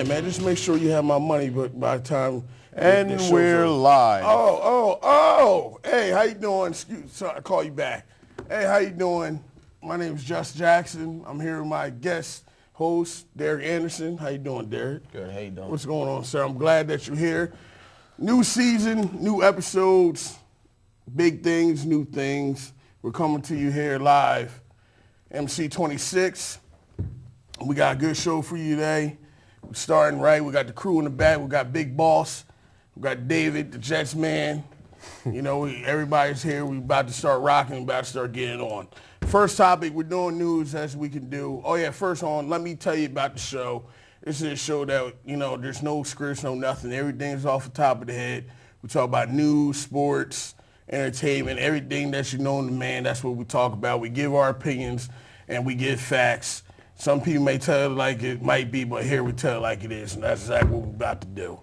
Yeah, man, just make sure you have my money, but by the time And this show's we're over. live. Oh. Hey, how you doing? Sorry, I call you back. Hey, how you doing? My name is Just Jackson. I'm here with my guest host, Derek Anderson. How you doing, Derek? Good, how you doing? What's going on, sir? I'm glad that you're here. New season, new episodes, big things, new things. We're coming to you here live, MC 26. We got a good show for you today. We're starting right. We got the crew in the back. We got Big Baus. We got David, the Jets man. You know, everybody's here. We're about to start rocking. We're about to start getting on. First topic, we're doing news as we can do. Oh, yeah, first on, let me tell you about the show. This is a show that, you know, there's no scripts, no nothing. Everything's off the top of the head. We talk about news, sports, entertainment, everything that you know in the man. That's what we talk about. We give our opinions and we give facts. Some people may tell it like it might be, but here we tell it like it is, and that's exactly what we're about to do.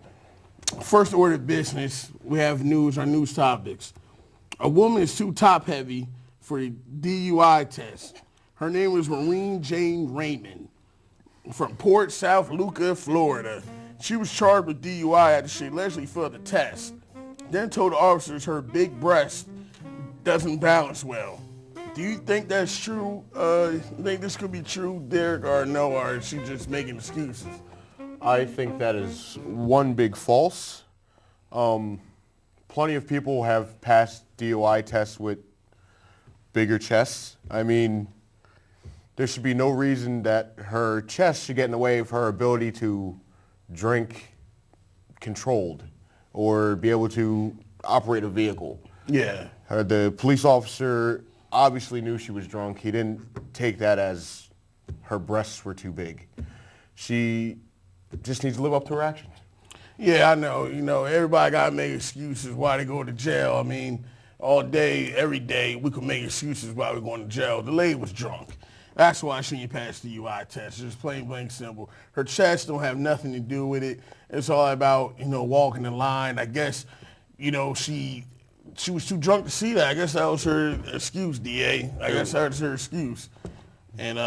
First order of business, we have news, our news topics. A woman is too top-heavy for a DUI test. Her name was Maureen Jane Raymond from Port South Luca, Florida. She was charged with DUI after she allegedly failed the test. Then told the officers her big breast doesn't balance well. Do you think that's true? You think this could be true, Derek, or no, or is she just making excuses? I think that is one big false. Plenty of people have passed DUI tests with bigger chests. I mean, there should be no reason that her chest should get in the way of her ability to drink controlled or be able to operate a vehicle. Yeah. The police officer obviously knew she was drunk. He didn't take that as her breasts were too big. She just needs to live up to her actions. Yeah, I know. You know, everybody got to make excuses why they go to jail. I mean, all day, every day, we could make excuses why we're going to jail. The lady was drunk. That's why she didn't pass the UI test. Just plain blank simple. Her chest don't have nothing to do with it. It's all about, you know, walking the line. I guess, you know, she was too drunk to see that. I guess that was her excuse, DA. I guess that was her excuse. And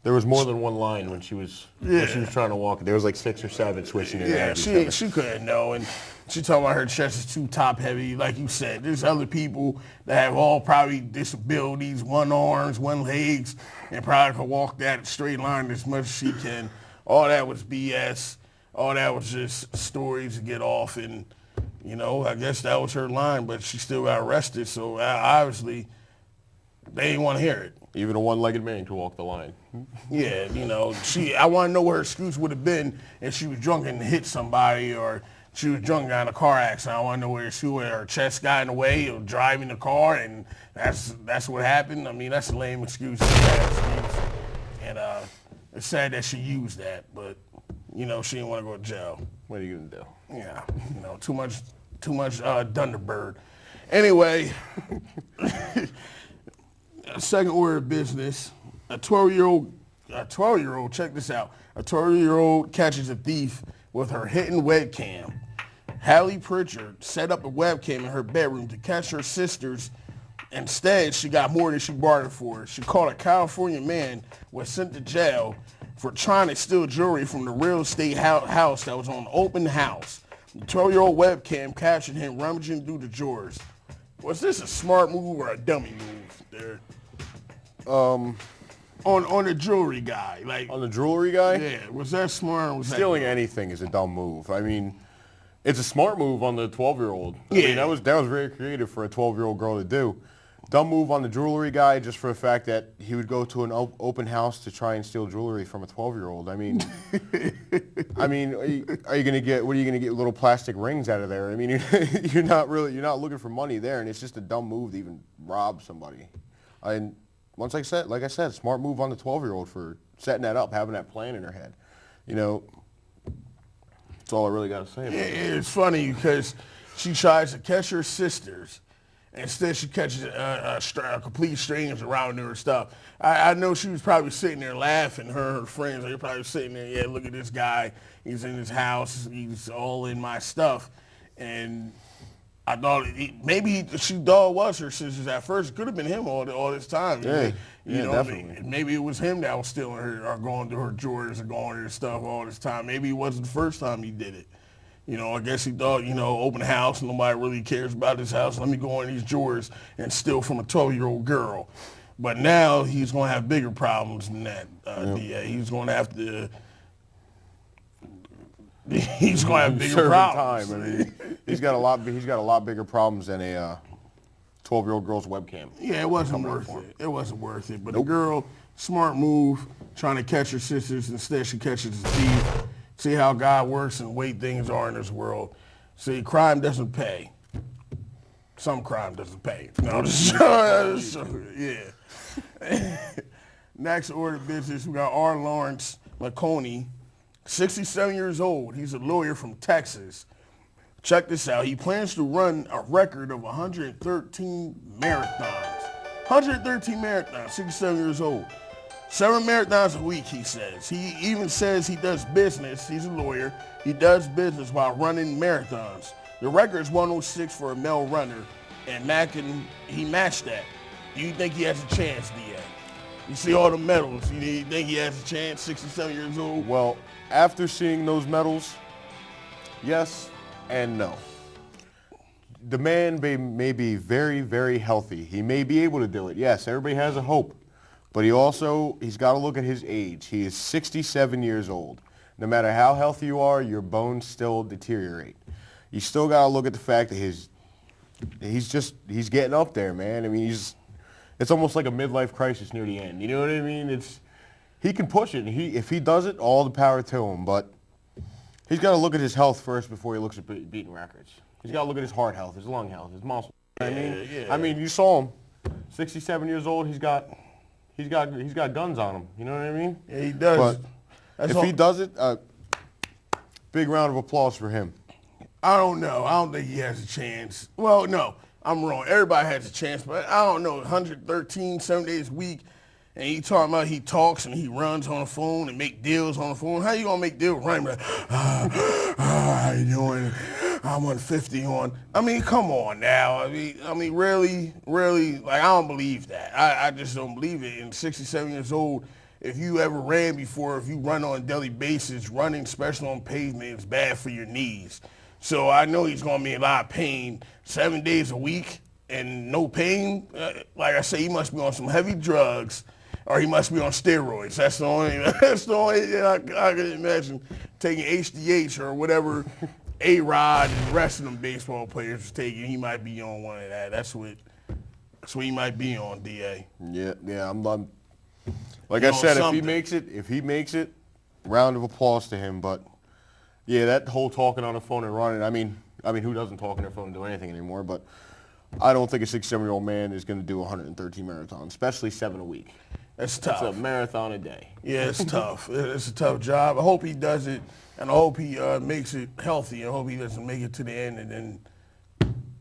there was more than one line when she was trying to walk. There was like 6 or 7 switching in. Yeah, she couldn't know. And she talking about her chest is too top heavy. Like you said, there's other people that have all probably disabilities, one arms, one legs, and probably could walk that straight line as much as she can. All that was BS. All that was just stories to get off. And, you know, I guess that was her line, but she still got arrested. So obviously they didn't want to hear it. Even a one-legged man could walk the line. Yeah, you know, I want to know what her excuse would have been if she was drunk and hit somebody, or she was drunk and got in a car accident. I want to know where her chest got in the way of driving the car, and that's what happened. I mean, that's a lame excuse. And it's sad that she used that, but, you know, she didn't want to go to jail. What are you going to do? Yeah, you know, too much Thunderbird. Anyway, second order of business. A 12-year-old, check this out. A 12-year-old catches a thief with her hidden webcam. Hallie Pritchard set up a webcam in her bedroom to catch her sisters. Instead, she got more than she bargained for. She caught a California man was sent to jail for trying to steal jewelry from the real estate house that was on open house. The 12-year-old webcam captured him rummaging through the drawers. Was this a smart move or a dummy move there? On the jewelry guy, like on the jewelry guy. Yeah, was that smart? Or was Stealing anything is a dumb move. I mean, it's a smart move on the 12-year-old. I Yeah, mean, that was very creative for a 12-year-old girl to do. Dumb move on the jewelry guy, just for the fact that he would go to an open house to try and steal jewelry from a 12-year-old. I mean, are you gonna get? What are you gonna get? Little plastic rings out of there? I mean, you're not looking for money there, and it's just a dumb move to even rob somebody. And like I said, smart move on the 12-year-old for setting that up, having that plan in her head. You know, that's all I really got to say about it. It's funny because she tries to catch her sisters. Instead, she catches a complete stranger around her and stuff. I know she was probably sitting there laughing. Her and her friends, they were probably sitting there, yeah, look at this guy. He's in his house. He's all in my stuff. And I thought maybe she thought it was her sisters at first. It could have been him all this time. Yeah, definitely. Maybe it was him that was stealing her or going through her drawers or going to her stuff all this time. Maybe it wasn't the first time he did it. I guess he thought, open house, nobody really cares about this house. Let me go in these drawers and steal from a 12-year-old girl. But now he's going to have bigger problems than that. DA. He's going to have to. He's going to have bigger problems. Time. I mean, he's got a lot bigger problems than a 12-year-old girl's webcam. Yeah, it wasn't worth it. It wasn't worth it. But the girl, smart move, trying to catch her sisters. Instead, she catches the thief. See how God works and the way things are in this world. See, crime doesn't pay. Some crime doesn't pay. No, yeah. Next order of business, we got R. Lawrence McConey, 67 years old. He's a lawyer from Texas. Check this out. He plans to run a record of 113 marathons. 113 marathons, 67 years old. 7 marathons a week, he says. He even says he does business. He's a lawyer. He does business while running marathons. The record is 106 for a male runner, and he matched that. Do you think he has a chance, D.A.? You see all the medals. You think he has a chance, 67 years old? Well, after seeing those medals, yes and no. The man may be very, very healthy. He may be able to do it. Yes, everybody has a hope. But he's got to look at his age. He is 67 years old. No matter how healthy you are, your bones still deteriorate. You still got to look at the fact that he's getting up there, man. I mean, it's almost like a midlife crisis near the end. You know what I mean? He can push it. If he does it, all the power to him. But he's got to look at his health first before he looks at beating records. He's got to look at his heart health, his lung health, his muscle. I mean, you saw him, 67 years old. He's got guns on him. You know what I mean? Yeah, he does. But if he does it, big round of applause for him. I don't know. I don't think he has a chance. Well, no, I'm wrong. Everybody has a chance, but I don't know. 113, 7 days a week, and he talking about he talks and he runs on the phone and make deals on the phone. How you gonna make deals running? Like, how you doing? I'm 150 on. I mean, come on now. I mean, really, like, I don't believe that. I just don't believe it. And 67 years old, if you ever ran before, if you run on a daily basis, running, especially on pavement, is bad for your knees. So I know he's going to be in a lot of pain 7 days a week and no pain. Like I say, he must be on some heavy drugs or he must be on steroids. That's the only thing I can imagine, taking HDH or whatever A-Rod and the rest of them baseball players was taking. He might be on one of that. That's what he might be on, DA. Yeah, I'm like I said, if he makes it, round of applause to him. But yeah, that whole talking on the phone and running, I mean, who doesn't talk on their phone and do anything anymore? But I don't think a 67-year-old man is going to do 113 marathons, especially 7 a week. That's tough. It's a marathon a day. Yeah, it's tough. It's a tough job. I hope he does it, and I hope he makes it healthy. I hope he doesn't make it to the end and then,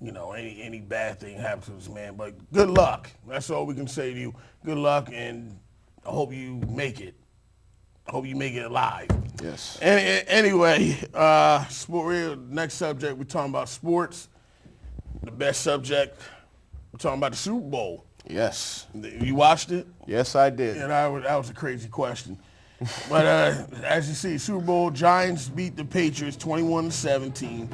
any bad thing happens to this man. But good luck. That's all we can say to you. Good luck, and I hope you make it. I hope you make it alive. Yes. Anyway, next subject, we're talking about sports. The best subject, we're talking about the Super Bowl. Yes. You watched it? Yes, I did. Yeah, that was a crazy question. But as you see, Super Bowl, Giants beat the Patriots 21-17.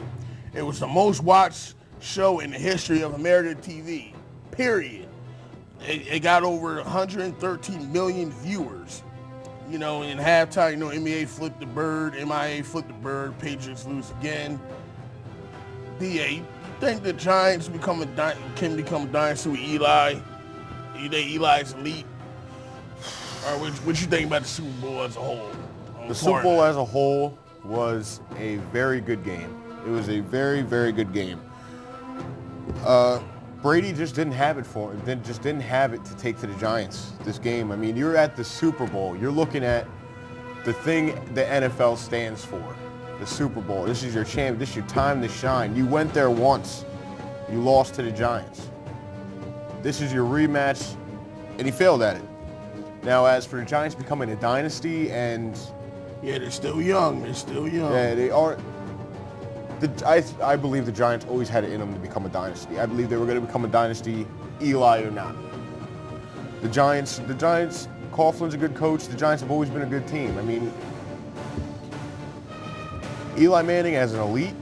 It was the most watched show in the history of American TV, period. It got over 113 million viewers. In halftime, NBA flipped the bird, MIA flipped the bird, Patriots lose again. DA, you think the Giants can become a dynasty with Eli? You think Eli's elite? Or what you think about the Super Bowl as a whole? The Super Bowl as a whole was a very good game. It was a very, very good game. Brady just didn't have it for him. Just didn't have it to take to the Giants this game. I mean, you're at the Super Bowl. You're looking at the thing the NFL stands for, the Super Bowl. This is your champ. This is your time to shine. You went there once. You lost to the Giants. This is your rematch, and he failed at it. Now, as for the Giants becoming a dynasty and... Yeah, they're still young. Yeah, they are. I believe the Giants always had it in them to become a dynasty. I believe they were going to become a dynasty, Eli or not. The Giants, Coughlin's a good coach. The Giants have always been a good team. I mean, Eli Manning as an elite?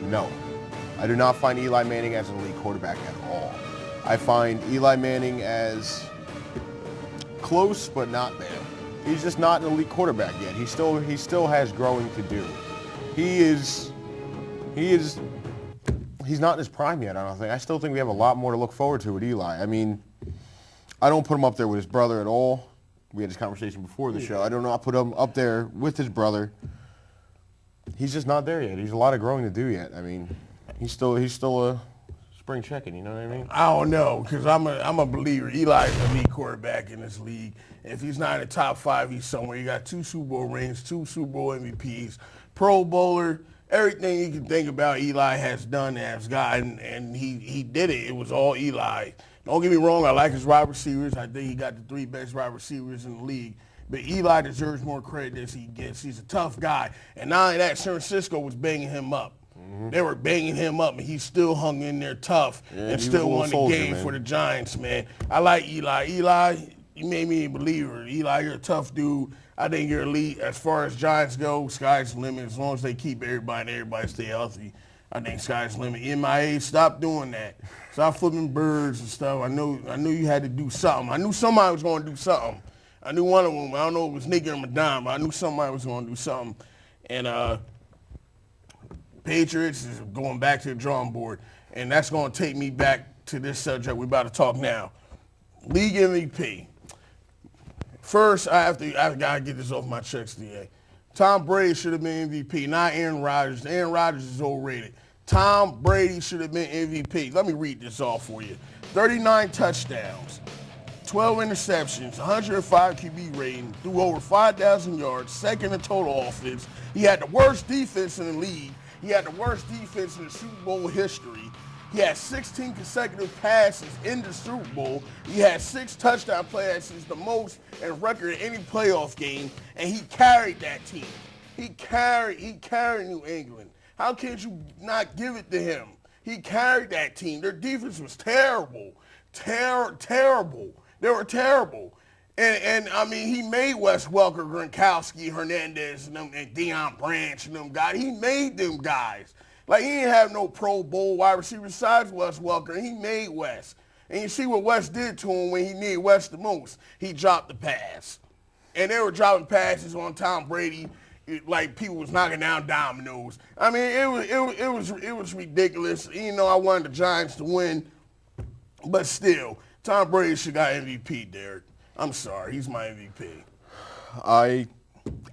No. I do not find Eli Manning as an elite quarterback at all. I find Eli Manning as close, but not there. He's just not an elite quarterback yet. He still has growing to do. He's not in his prime yet, I don't think. I still think we have a lot more to look forward to with Eli. I mean, I don't put him up there with his brother at all. We had this conversation before the show. I do not put him up there with his brother. He's just not there yet. He's a lot of growing to do yet. I mean, he's still a spring chicken, you know what I mean? I don't know, because I'm a believer. Eli's an elite quarterback in this league. If he's not in the top 5, he's somewhere. He got 2 Super Bowl rings, 2 Super Bowl MVPs, Pro Bowler. Everything you can think about Eli has done, has gotten, and he did it. It was all Eli. Don't get me wrong, I like his wide receivers. I think he got the 3 best wide receivers in the league. But Eli deserves more credit than he gets. He's a tough guy. And not only that, San Francisco was banging him up. Mm-hmm. They were banging him up, and he still hung in there tough and still won the game for the Giants, man. I like Eli. Eli, you made me a believer. Eli, you're a tough dude. I think you're elite. As far as Giants go, sky's the limit. As long as they keep everybody stay healthy, I think sky's the limit. MIA, stop doing that. Stop flipping birds and stuff. I knew you had to do something. I knew somebody was going to do something. I knew one of them. I don't know if it was Nicky or Madame, but I knew somebody was going to do something. And Patriots is going back to the drawing board. And that's going to take me back to this subject we're about to talk now. League MVP. First, I got to get this off my chest today. Tom Brady should have been MVP, not Aaron Rodgers. Aaron Rodgers is overrated. Tom Brady should have been MVP. Let me read this off for you. 39 touchdowns, 12 interceptions, 105 QB rating, threw over 5,000 yards, second in total offense. He had the worst defense in the league. He had the worst defense in the Super Bowl history. He had 16 consecutive passes in the Super Bowl. He had 6 touchdown passes, the most in record in any playoff game, and he carried that team. He carried New England. How can you not give it to him? He carried that team. Their defense was terrible. Terrible. They were terrible. And I mean, he made Wes Welker, Gronkowski, Hernandez, and Deion Branch and them guys. He made them guys. Like, he didn't have no Pro Bowl wide receiver besides Wes Welker. He made Wes. And you see what Wes did to him when he needed Wes the most. He dropped the pass. And they were dropping passes on Tom Brady like people was knocking down dominoes. I mean, it was ridiculous. Even though I wanted the Giants to win, but still, Tom Brady should got MVP, Derek. I'm sorry. He's my MVP.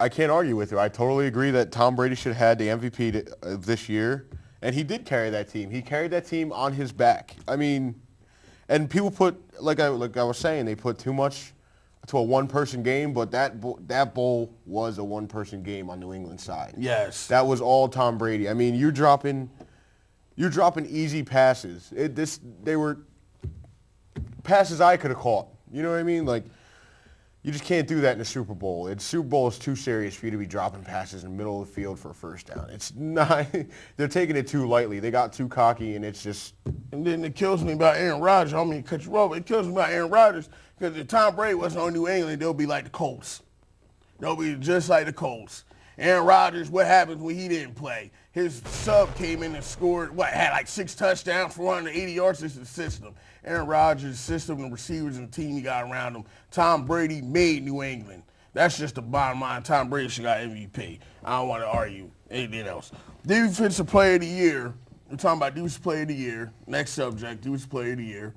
I can't argue with you. I totally agree that Tom Brady should have had the MVP this year, and he did carry that team. He carried that team on his back. I mean, and people put, like I was saying, they put too much to a one-person game, but that bowl was a one-person game on New England's side. Yes. That was all Tom Brady. I mean, you're dropping easy passes. They were passes I could have caught. You know what I mean? Like, you just can't do that in a Super Bowl. The Super Bowl is too serious for you to be dropping passes in the middle of the field for a first down. It's not. They're taking it too lightly. They got too cocky, and it's just. And then it kills me about Aaron Rodgers. I don't mean to cut you off, but it kills me about Aaron Rodgers because if Tom Brady wasn't on New England, they'll be like the Colts. They'll be just like the Colts. Aaron Rodgers, what happens when he didn't play? His sub came in and scored, had like 6 touchdowns, 480 yards. This is the system. Aaron Rodgers' system, the receivers and the team he got around him. Tom Brady made New England. That's just the bottom line. Tom Brady should got MVP. I don't want to argue anything else. Defensive Player of the Year. We're talking about Defensive Player of the Year. Next subject, Defensive Player of the Year.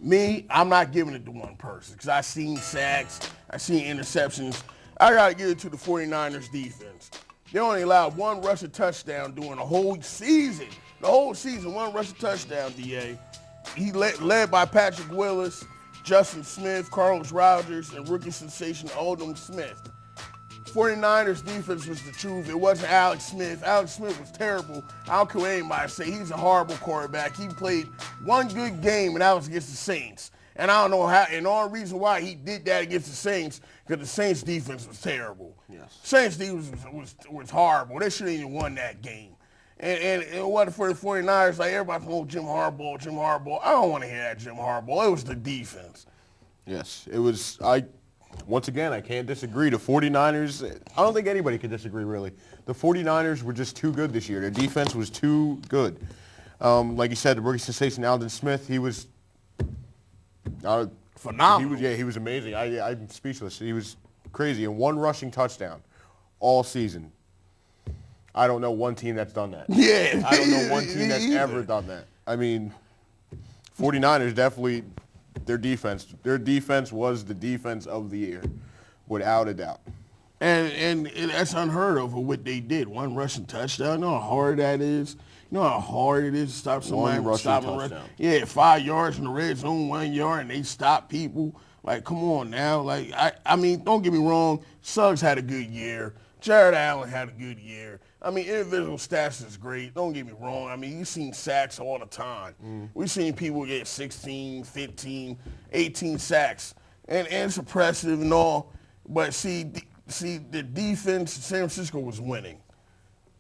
Me, I'm not giving it to one person because I've seen sacks. I've seen interceptions. I got to give it to the 49ers defense. They only allowed 1 rushing touchdown during the whole season. The whole season, 1 rushing touchdown, DA. He led by Patrick Willis, Justin Smith, Carlos Rogers, and rookie sensation Aldon Smith. 49ers defense was the truth. It wasn't Alex Smith. Alex Smith was terrible. I don't care what anybody say. He's a horrible quarterback. He played 1 good game, and that was against the Saints. And I don't know how, and the only reason why he did that against the Saints, because the Saints defense was terrible. Yes. Saints defense was horrible. They shouldn't even won that game. And it wasn't for the 49ers, like everybody's, oh, Jim Harbaugh. I don't want to hear that Jim Harbaugh. It was the defense. Yes, it was. Once again, I can't disagree. The 49ers, I don't think anybody could disagree, really. The 49ers were just too good this year. Their defense was too good. Like you said, the rookie sensation Aldon Smith, he was phenomenal. He was amazing. I'm speechless. He was crazy. And 1 rushing touchdown all season. I don't know one team that's done that. Yeah. I don't know one team that's ever done that. I mean, 49ers definitely, their defense was the defense of the year, without a doubt. And that's unheard of what they did. 1 rushing touchdown. You know how hard that is? You know how hard it is to stop somebody from stopping a touchdown. Yeah, 5 yards in the red zone, 1 yard, and they stop people. Like, come on now. Like, I mean, don't get me wrong. Suggs had a good year. Jared Allen had a good year. I mean, individual stats is great. Don't get me wrong. I mean, you've seen sacks all the time. We've seen people get 16, 15, 18 sacks. And it's impressive and all. But see, the defense, San Francisco was winning.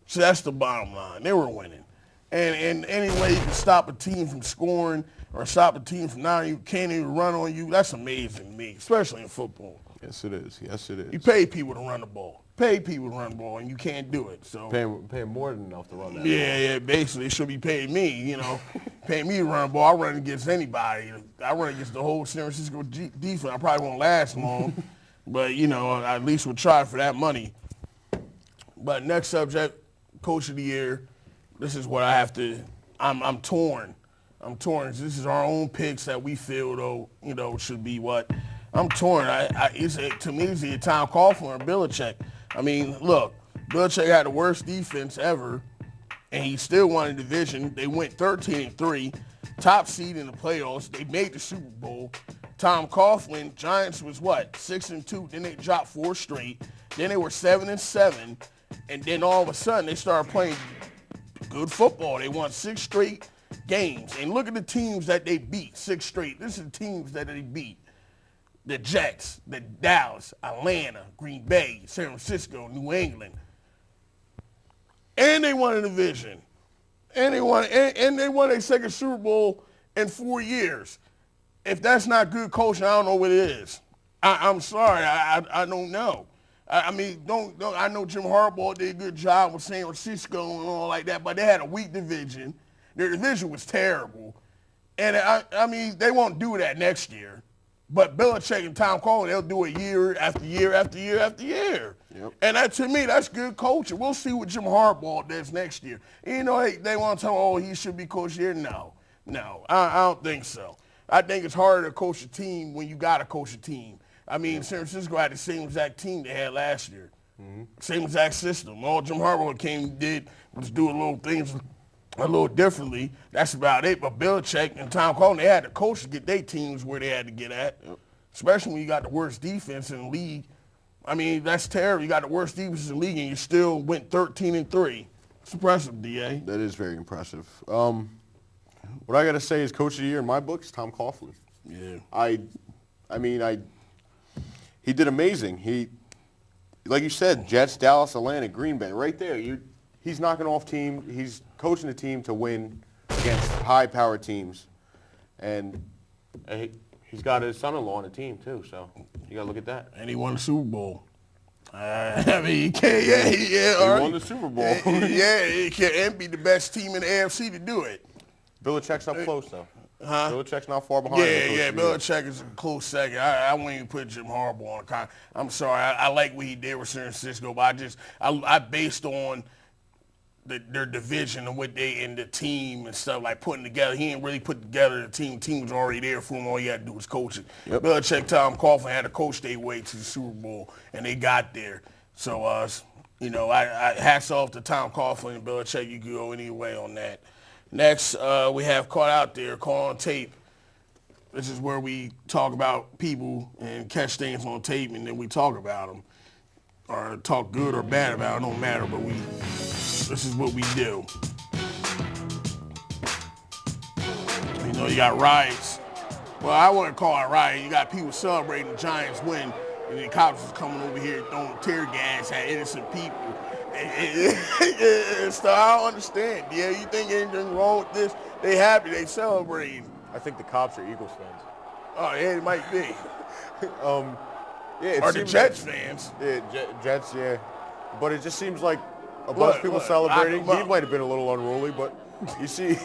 So that's the bottom line. They were winning. And any way you can stop a team from scoring or stop a team from you can't even run on you, that's amazing to me, especially in football. Yes, it is. Yes, it is. You pay people to run the ball. And you can't do it. So pay more than enough to run that ball. Yeah, basically. It should be paying me, paying me to run the ball. I run against anybody. I run against the whole San Francisco defense. I probably won't last long, but, at least we'll try for that money. But next subject, Coach of the Year. This is what I have to – I'm torn. This is our own picks that we feel, though, should be what – I'm torn. To me, it's either Tom Coughlin or Belichick. I mean, look, Belichick had the worst defense ever, and he still won the division. They went 13-3, top seed in the playoffs. They made the Super Bowl. Tom Coughlin, Giants was what, 6-2. Then they dropped 4 straight. Then they were 7-7, and then all of a sudden they started playing good football. They won 6 straight games, and look at the teams that they beat. 6 straight. This is the teams that they beat. The Jets, the Dallas, Atlanta, Green Bay, San Francisco, New England. And they won a division. And they won their second Super Bowl in 4 years. If that's not good coaching, I don't know what it is. I'm sorry, I don't know. I mean, I know Jim Harbaugh did a good job with San Francisco and all like that, but they had a weak division. Their division was terrible. And I mean, they won't do that next year. But Belichick and Tom Coughlin, they'll do it year after year after year after year. Yep. And to me, that's good coaching. We'll see what Jim Harbaugh does next year. They want to tell he should be coach here. No, I don't think so. I think it's harder to coach a team when you got to coach a team. I mean, San Francisco had the same exact team they had last year. Same exact system. All Jim Harbaugh did was do a little things a little differently. That's about it. But Belichick and Tom Coughlin, they had the coach to get their teams where they had to get at, especially when you got the worst defense in the league. I mean, that's terrible. You got the worst defense in the league, and you still went 13-3. It's impressive, D.A. That is very impressive. What I got to say is Coach of the Year in my book is Tom Coughlin. Yeah. He did amazing. Like you said, Jets, Dallas, Atlanta, Green Bay, right there. He's knocking off team. He's coaching the team to win against high-powered teams, and he's got his son-in-law on the team too. So you got to look at that. And he won the Super Bowl. I mean, he can't. He won the Super Bowl. He can't be the best team in the AFC to do it. Belichick's up close though. Huh? Belichick's not far behind. Yeah. Belichick is a close second. I wouldn't even put Jim Harbaugh on. I'm sorry. I like what he did with San Francisco, but I based on their division and what they and the team and stuff like putting together. He didn't really put together the team. The team was already there for him. All he had to do was coach it. Yep. Belichick, Tom Coughlin had to coach their way to the Super Bowl, and they got there. So, I hats off to Tom Coughlin and Belichick. You can go any way on that. Next, we have Caught Out There, Caught on Tape. This is where we talk about people and catch things on tape, and then we talk about them. Or talk good or bad about it, don't matter, but this is what we do. You got riots. Well, I wouldn't call it riot. You got people celebrating the Giants win, and the cops is coming over here throwing tear gas at innocent people. So I don't understand. Yeah, you think anything wrong with this? They happy. They celebrating. I think the cops are Eagles fans. Oh, yeah, it might be. Yeah, Or the Jets fans. Yeah, Jets, yeah. But it just seems like a bunch of people celebrating. He might have been a little unruly, but you see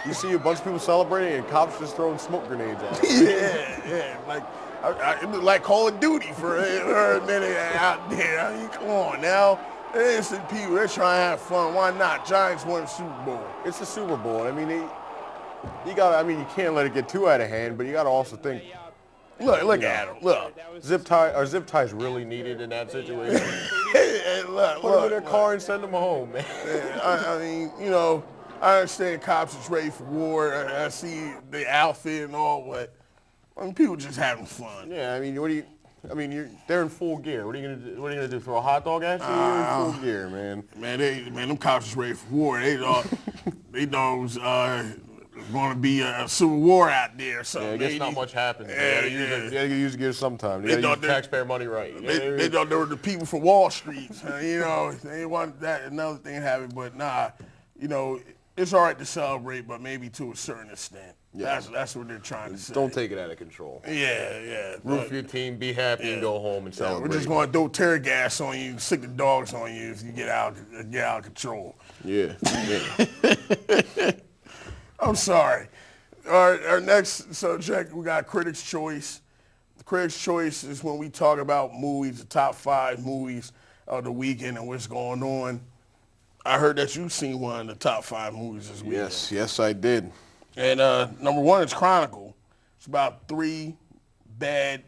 you see a bunch of people celebrating and cops just throwing smoke grenades at them. Yeah. It looked like Call of Duty for a minute out there. I mean, come on now. Innocent people, they're trying to have fun. Why not? Giants won the Super Bowl. It's the Super Bowl. I mean, you can't let it get too out of hand, but you got to also think. Look at him. Look. Zip ties really needed in that situation. Look, Put them in their car and send them home, man. I mean, I understand cops is ready for war. I see the outfit and all, but people just having fun. Yeah, I mean, they're in full gear. What are you gonna do? Throw a hot dog at you? You're in full gear, man. Man, them cops is ready for war. They thought it was going to be a civil war out there or something. Yeah, I guess not much happens. You gotta use gear sometime. You gotta use taxpayer money right. They thought they were the people from Wall Street. They want that another thing happen, but nah. It's all right to celebrate, but maybe to a certain extent. Yeah. That's what they're trying to say. Don't take it out of control. Yeah. Root for your team, be happy, and go home and celebrate. We're just going to throw tear gas on you, stick the dogs on you if you get out of control. Yeah. I'm sorry. Our next subject, we got Critics' Choice. The Critics' Choice is when we talk about movies, the top 5 movies of the weekend and what's going on. I heard that you've seen one of the top 5 movies this weekend. Yes, I did. And number 1 is Chronicle. It's about 3 bad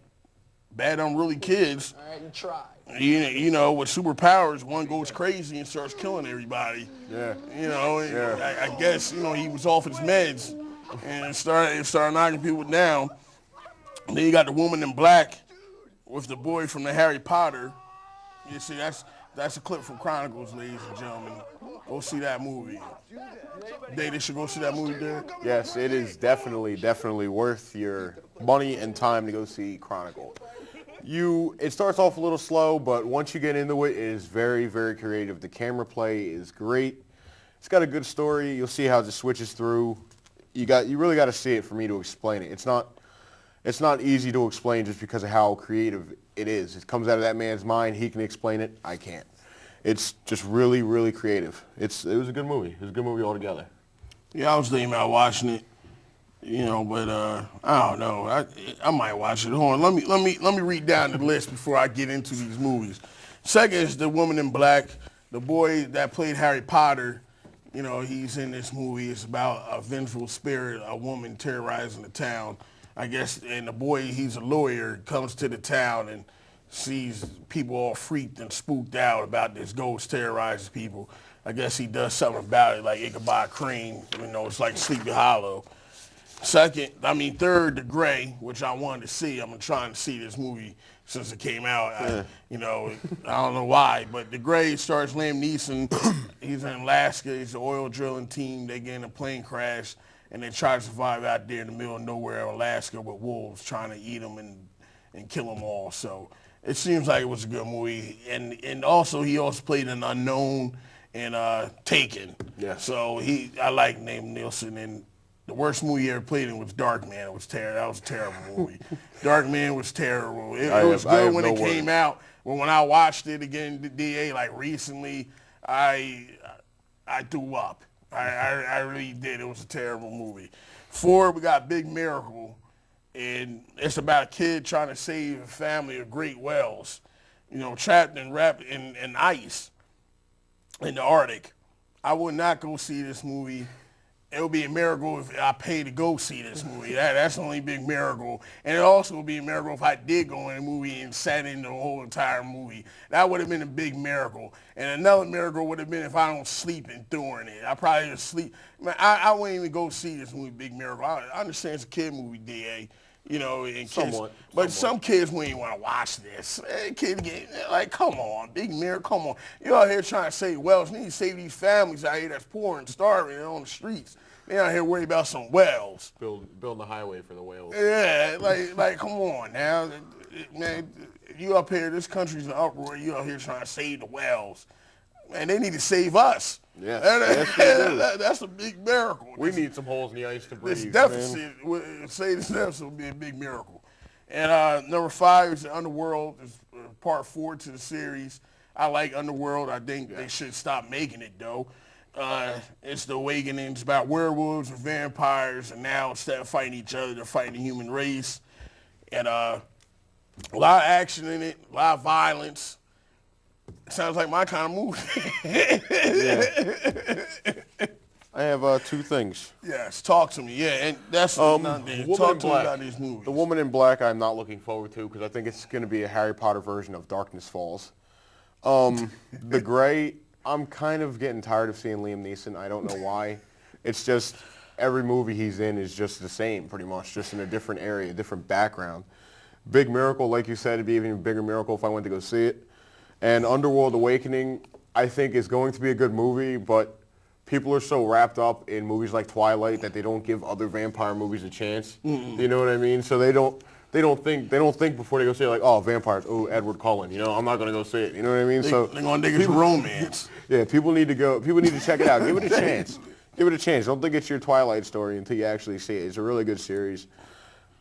unruly kids. All right, you try. With superpowers, one goes crazy and starts killing everybody. Yeah. I guess, he was off his meds and started knocking people down. And then you got the woman in black with the boy from the Harry Potter. You see, that's a clip from Chronicles, ladies and gentlemen. Go see that movie. They should go see that movie, Derek? Yes, it is definitely worth your money and time to go see Chronicle. It starts off a little slow, but once you get into it, it is very, very creative. The camera play is great. It's got a good story. You'll see how it switches through. You really got to see it for me to explain it. It's not easy to explain just because of how creative it is. It comes out of that man's mind. He can explain it. I can't. It's just really, really creative. It was a good movie. It was a good movie altogether. Yeah, I was thinking about watching it, but I don't know. I might watch it. Hold on, let me read down the list before I get into these movies. Second is The Woman in Black. The boy that played Harry Potter, he's in this movie. It's about a vengeful spirit, a woman terrorizing the town. I guess, and the boy, he's a lawyer, comes to the town and sees people all freaked and spooked out about this ghost terrorizing people. I guess he does something about it, like Ichabod Crane. It's like Sleepy Hollow. Third, The Gray, which I wanted to see. I'm trying to see this movie since it came out. I don't know why, but The Gray stars Liam Neeson. He's in Alaska. He's an oil drilling team. They get in a plane crash, and they try to survive out there in the middle of nowhere, Alaska, with wolves trying to eat them and kill them all. So it seems like it was a good movie. And also, he also played an unknown in Taken. Yeah. So I like Liam Neeson. And the worst movie he ever played in was Darkman. That was a terrible movie. Darkman was terrible. It was good when it came out. But when I watched it again, the DA, recently, I threw up. I really did. It was a terrible movie. 4, we got Big Miracle. And it's about a kid trying to save a family of great whales, trapped and wrapped in ice in the Arctic. I would not go see this movie. It would be a miracle if I paid to go see this movie. That's the only big miracle. And it also would be a miracle if I did go in the movie and sat in the whole entire movie. That would have been a big miracle. And another miracle would have been if I don't sleep during it. I probably just sleep. I wouldn't even go see this movie, Big Miracle. I understand it's a kid movie, DA. And kids, somewhat. Some kids wouldn't even want to watch this. Come on, Big Miracle, come on. You out here trying to save whales. You need to save these families out here that's poor and starving and on the streets. They out here worried about some whales. Building the highway for the whales. Yeah, come on now. Man, you up here, this country's in uproar. You out here trying to save the whales. Man, they need to save us. Yes, yes, they do. That's a big miracle. We need some holes in the ice to breathe. This deficit, say this deficit would be a big miracle. And number 5 is the Underworld. It's part 4 to the series. I like Underworld. I think they should stop making it, though. It's the awakening. It's about werewolves and vampires, and now instead of fighting each other, they're fighting the human race. And a lot of action in it, a lot of violence. Sounds like my kind of movie. I have 2 things. Yes, talk to me. Yeah, and that's talk to me about these movies. The Woman in Black I'm not looking forward to because I think it's going to be a Harry Potter version of Darkness Falls. The Grey, I'm kind of getting tired of seeing Liam Neeson. I don't know why. It's just every movie he's in is just the same pretty much, just in a different area, different background. Big Miracle, like you said, it'd be even a bigger miracle if I went to go see it. And Underworld Awakening, I think is going to be a good movie, but people are so wrapped up in movies like Twilight that they don't give other vampire movies a chance. Mm-hmm. You know what I mean? So they don't think before they go see it like, oh, vampires, oh, Edward Cullen. You know, I'm not gonna go see it. You know what I mean? They're gonna dig it's romance. Yeah, people need to check it out. Give it a chance. Give it a chance. Don't think it's your Twilight story until you actually see it. It's a really good series.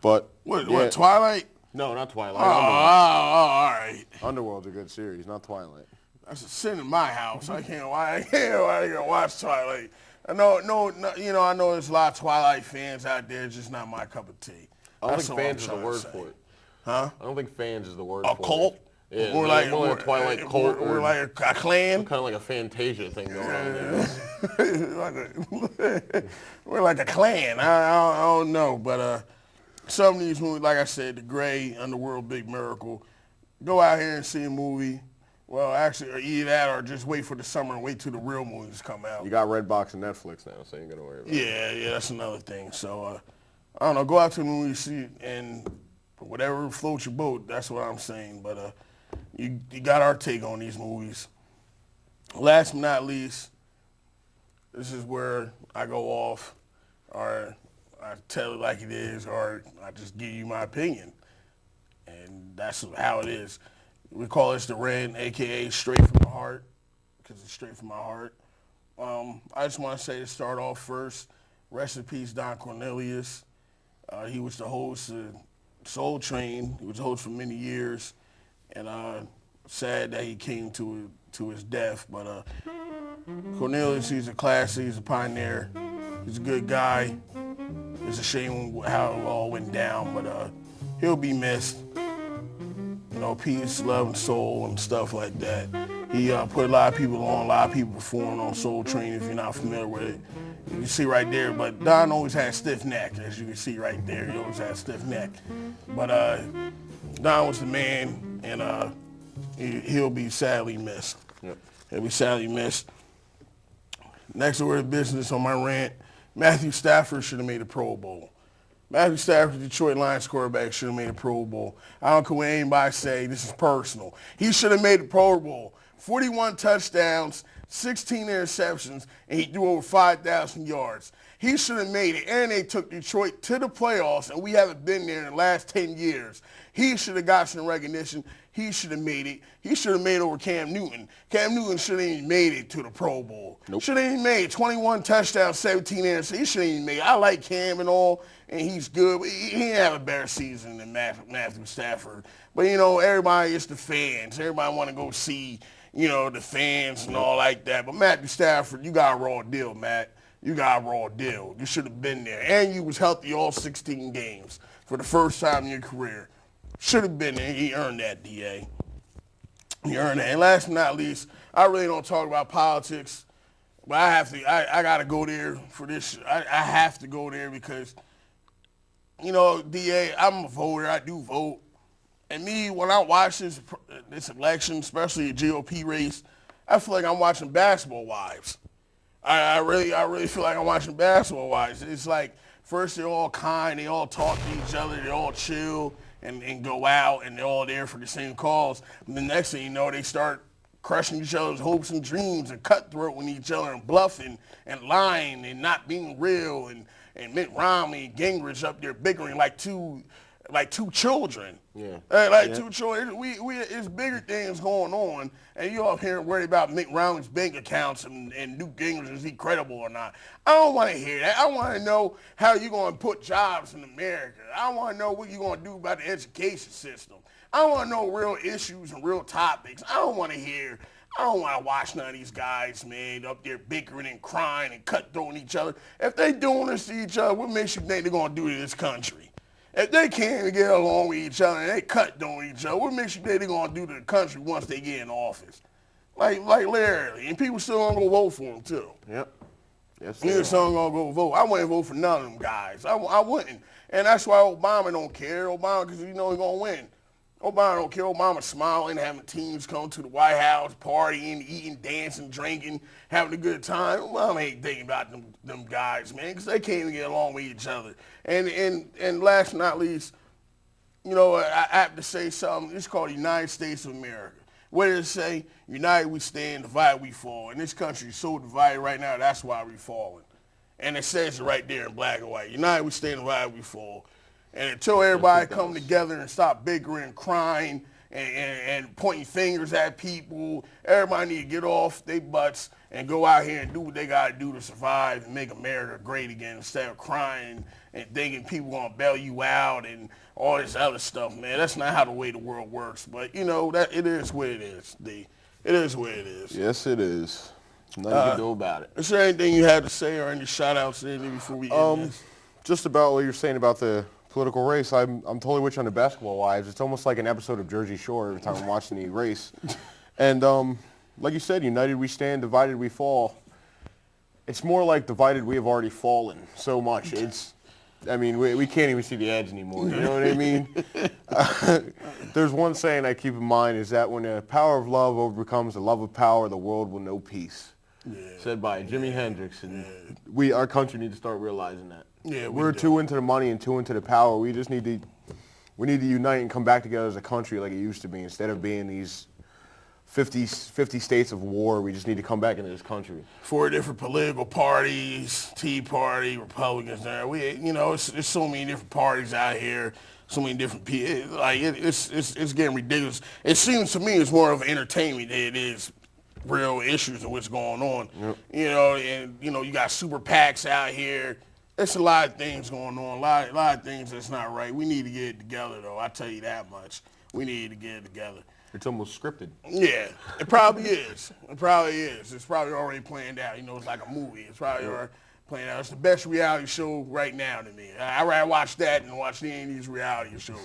But what Twilight? No, not Twilight. All right. Underworld's a good series, not Twilight. That's a sin in my house. I can't watch Twilight. I know there's a lot of Twilight fans out there. It's just not my cup of tea. I don't think fans is the word for it. Huh? I don't think fans is the word for it. A cult? Yeah, or like a Twilight cult. Or like a clan? Kind of like a Fantasia thing going on there. We're like a clan. I don't know. But some of these movies, like I said, The Grey, Underworld, Big Miracle, go out here and see a movie. Well, actually, or either that or just wait for the summer and wait till the real movies come out. You got Redbox and Netflix now, so you ain't got to worry about it. Yeah, that's another thing. So, I don't know, go out to the movie, see, and whatever floats your boat, that's what I'm saying. But you got our take on these movies. Last but not least, this is where I go off, or I tell it like it is, or I just give you my opinion. And that's how it is. We call this the Red, a.k.a. Straight from the Heart, because it's straight from my heart. I just want to say to start off first, rest in peace, Don Cornelius. He was the host of Soul Train. He was the host for many years. And sad that he came to his death. But Cornelius, he's a classic. He's a pioneer. He's a good guy. It's a shame how it all went down, but he'll be missed. You know, peace, love, and soul, and stuff like that. He put a lot of people on, a lot of people performing on Soul Train, if you're not familiar with it. You can see right there, but Don always had a stiff neck, as you can see right there. He always had a stiff neck. But Don was the man, and he'll be sadly missed. Yep. He'll be sadly missed. Next order of business on my rant, Matthew Stafford should have made a Pro Bowl. Matthew Stafford, Detroit Lions quarterback, should have made a Pro Bowl. I don't care what anybody say. This is personal. He should have made the Pro Bowl. 41 touchdowns, 16 interceptions, and he threw over 5,000 yards. He should have made it, and they took Detroit to the playoffs, and we haven't been there in the last 10 years. He should have got some recognition. He should have made it. He should have made it over Cam Newton. Cam Newton should have even made it to the Pro Bowl. Nope. Should have even made it. 21 touchdowns, 17 interceptions. He should have even made it. I like Cam and all, and he's good. But he didn't have a better season than Matthew Stafford. But, you know, everybody, it's the fans. Everybody want to go see, you know, the fans and all like that. But Matthew Stafford, you got a raw deal, Matt. You got a raw deal. You should have been there. And you was healthy all 16 games for the first time in your career. Should have been there. He earned that, DA. He earned that. And last but not least, I really don't talk about politics, but I have to. I got to go there for this. I have to go there because, you know, DA, I'm a voter. I do vote. And me, when I watch this election, especially the GOP race, I feel like I'm watching Basketball Wives. I really feel like I'm watching Basketball Wives. It's like, first they're all kind, they all talk to each other, they all chill and go out, and they're all there for the same cause. And the next thing you know, they start crushing each other's hopes and dreams and cutthroating each other and bluffing and lying and not being real, and Mitt Romney and Gingrich up there bickering like two like two children. Yeah. Two children. It's bigger things going on, and you up here worried about Mick Romney's bank accounts and Newt Gingrich, is he credible or not? I don't want to hear that. I want to know how you're going to put jobs in America. I want to know what you're going to do about the education system. I want to know real issues and real topics. I don't want to watch none of these guys, man, up there bickering and crying and cutthroating each other. If they doing this to each other, what makes you think they're going to do to this country? If they can't even get along with each other and they cutthroating each other, what makes you think they're going to do to the country once they get in office? Like literally. And people still going to go vote for them, too. Yep. Yes, Still going to go vote. I wouldn't vote for none of them guys. I wouldn't. And that's why Obama don't care. Obama, because you know he's going to win. Obama don't care. Obama smiling, having teams come to the White House, partying, eating, dancing, drinking, having a good time. Obama ain't thinking about them guys, man, because they can't even get along with each other. And last but not least, you know, I have to say something. It's called the United States of America. What does it say? United we stand, divided we fall. And this country is so divided right now, that's why we're falling. And it says it right there in black and white. United we stand, divided we fall. And until everybody come together and stop bickering, crying, and pointing fingers at people, everybody need to get off their butts and go out here and do what they got to do to survive and make America great again instead of crying and thinking people going to bail you out and all this other stuff, man. That's not how the way the world works. But, you know, that it is what it is, D. It is what it is. Yes, it is. Nothing you can do about it. Is there anything you had to say or any shout-outs or anything before we end this? Just about what you're saying about the political race, I'm totally with you on the basketball wives. It's almost like an episode of Jersey Shore every time I'm watching the race. And like you said, united we stand, divided we fall. It's more like divided we have already fallen so much. I mean, we can't even see the edge anymore. You know what I mean? There's one saying I keep in mind is that when the power of love overcomes the love of power, the world will know peace. Yeah. Said by Jimi Hendrix. And our country needs to start realizing that. Yeah, we're too into the money and too into the power. We just need to unite and come back together as a country like it used to be. Instead of being these 50 states of war, we just need to come back into this country. 4 different political parties, Tea Party, Republicans. There, there's so many different parties out here, so many different people. Like it's getting ridiculous. It seems to me it's more of entertainment than it is real issues and what's going on. Yep. You got super PACs out here. There's a lot of things going on, a lot of things that's not right. We need to get it together, though. I tell you that much. We need to get it together. It's almost scripted. Yeah, it probably is. It probably is. It's probably already planned out. It's like a movie. It's probably already planned out. It's the best reality show right now to me. I'd rather watch that than watch any of these reality shows.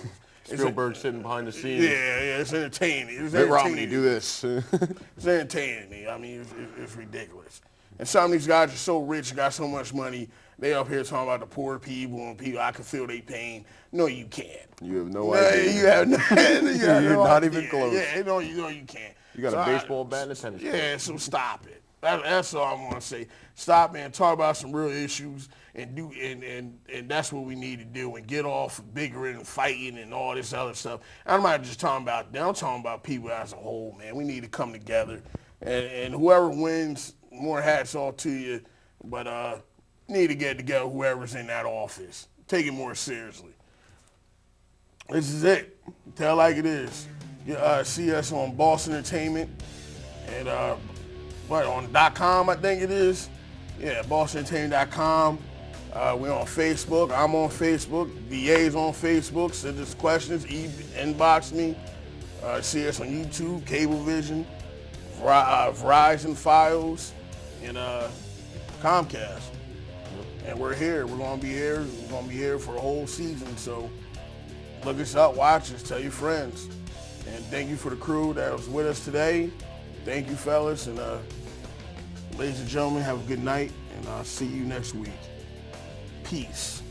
Spielberg sitting behind the scenes. Yeah, it's entertaining. Mitt Romney, do this. It's entertaining me. I mean, it's ridiculous. And some of these guys are so rich, got so much money, they up here talking about the poor people and people, I can feel their pain. No, you can't. You have no idea. You have You're no not idea. even close. Yeah, you can't. You got a baseball bat and a tennis ball. Yeah, so stop it. That's all I want to say. Stop and talk about some real issues and that's what we need to do and get off bickering and fighting and all this other stuff. I'm not just talking about them. I'm talking about people as a whole, man. We need to come together. And whoever wins, more hats off to you. But need to get together whoever's in that office. Take it more seriously. This is it. Tell like it is. See us on Baus Entertainment and on .com I think it is. Yeah, BausEntertainment.com. We're on Facebook. I'm on Facebook. DA's on Facebook. Send us questions. Inbox me. See us on YouTube, Cablevision, Verizon Files, and Comcast. And we're here. We're going to be here. We're going to be here for the whole season. So look us up, watch us, tell your friends. And thank you for the crew that was with us today. Thank you, fellas. And ladies and gentlemen, have a good night. And I'll see you next week. Peace.